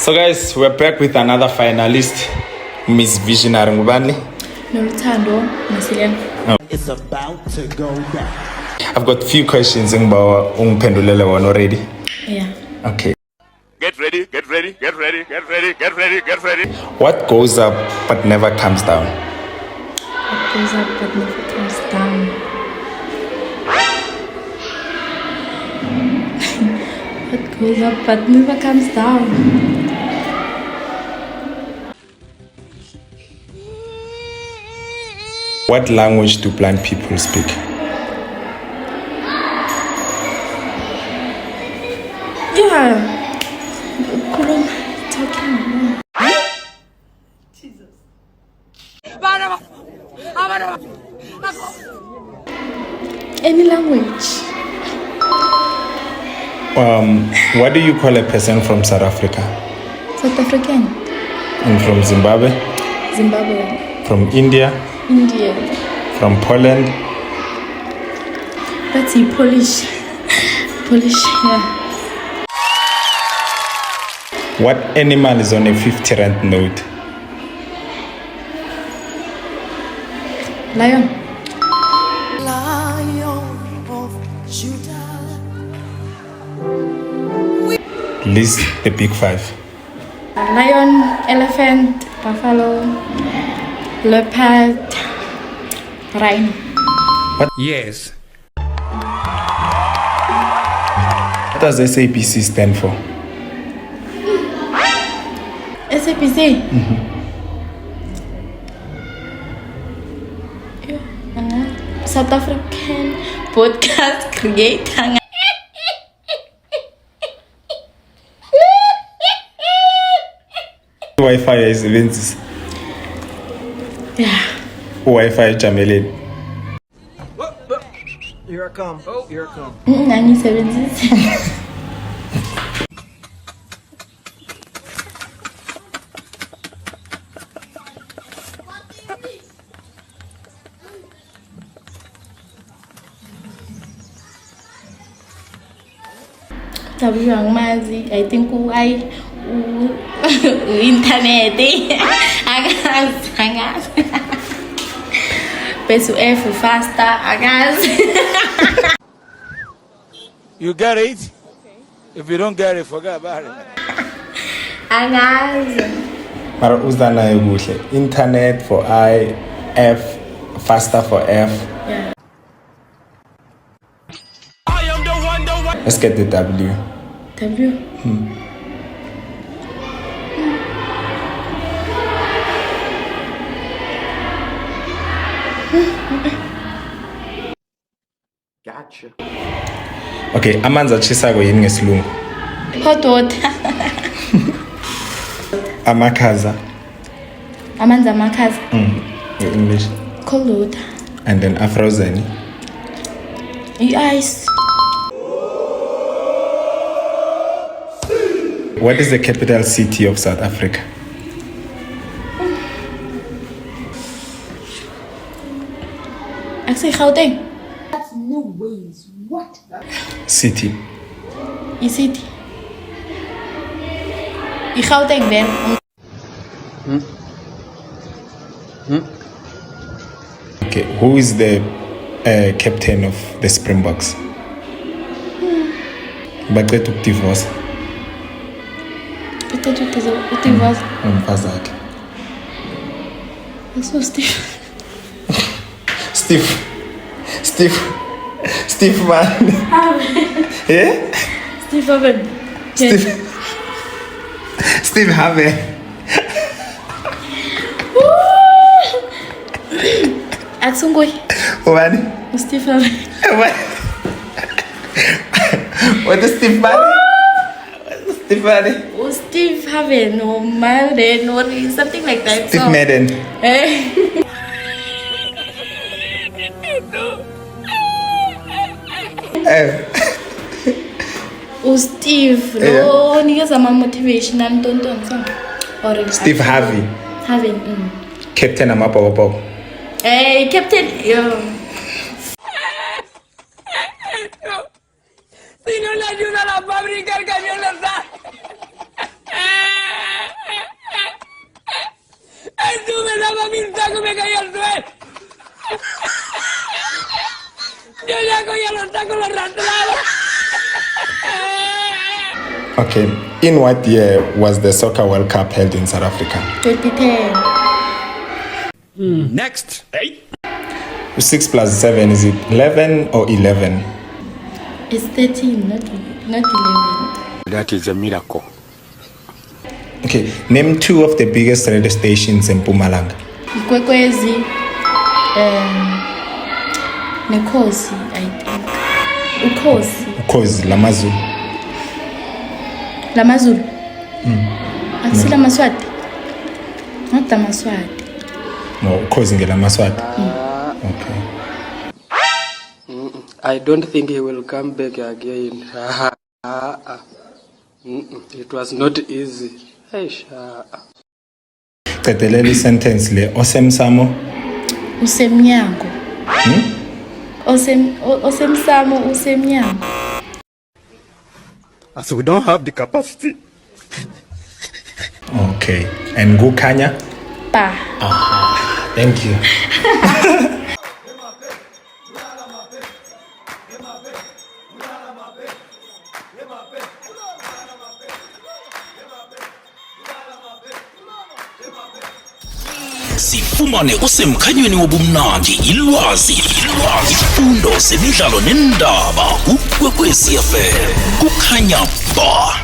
So guys, we're back with another finalist, Miss Visionary Ngubani. Noluthando, Masilela. It's about to go back. I've got few questions ungiphendulele wona already. Yeah. Okay. Get ready, get ready, get ready, get ready, get ready, get ready. What goes up but never comes down? What goes up but never comes down? What goes up but never comes down? What language do blind people speak? Yeah. Talking. Jesus. Any language. What do you call a person from South Africa? South African. And from Zimbabwe? Zimbabwe. From India? India. From Poland? That's a Polish. Polish, yeah. What animal is on a 50 rand note? Lion. Lion of Judah. List the big five. Lion, elephant, buffalo, leopard, rhino. What? Yes. What does SABC stand for? SABC. South African podcast creator. Wi-Fi is Yeah. Wi-Fi Jamelin. Here I come. Here I come. 1970s. Sabi ang mazi, I think internet. Angas. Peso F faster, angas. You get it? If you don't get it, forget about it. Angas. Mara uzana yukuhle. Internet for I, F, faster for F. Yeah. Let's get the W. W. Gotcha. Okay, amanzi atshisako yini ngesilungu? Hot water. Amakhaza. Amanzi amakhaza. In English. Cold water. And then afrozen. Ice. What is the capital city of South Africa? I say Gauteng. No ways. What? City. Is it? Gauteng then. Okay, who is the captain of the Springboks? Baqeda ukudivorce. It was. Umfazi wakhe. So Steve. Steve man. Yeah? Steve Harvey. Steve Harvey. Aksungoi. What? Steve Harvey. What is Steve man? Steve Harvey. Steve Harvey, no Madden or something like that. Steve Madden. Steve, no, niggas are motivational, don't or Steve Harvey. Harvey. Captain Amapopo. Hey, Captain. Si no le ayuda a la fábrica, el camión les da. Okay, in what year was the Soccer World Cup held in South Africa? 2010. Next. 6 plus 7, is it 11 or 11? It's 13, not 11. That is a miracle. Okay, name 2 of the biggest radio stations in Mpumalanga. Ikwekwezi, Nekhosi, I think. Ukhozi, Lamazulu. Lamazulu. Akusi Lamaswati. Not Lamaswati. No, Ukhozi ngelamaswati. Okay. I don't think he will come back again. It was not easy. Qedelela sentence le osemsamo. Usemnyango. Osemsamo usemnyango. As we don't have the capacity. Okay. And Gukanya? Pa. Thank you. Sifumane usemkhanyweni wobumnandi ilwazi ifundo zemidlalo nendaba Ukwekwezi FM kukhanya ba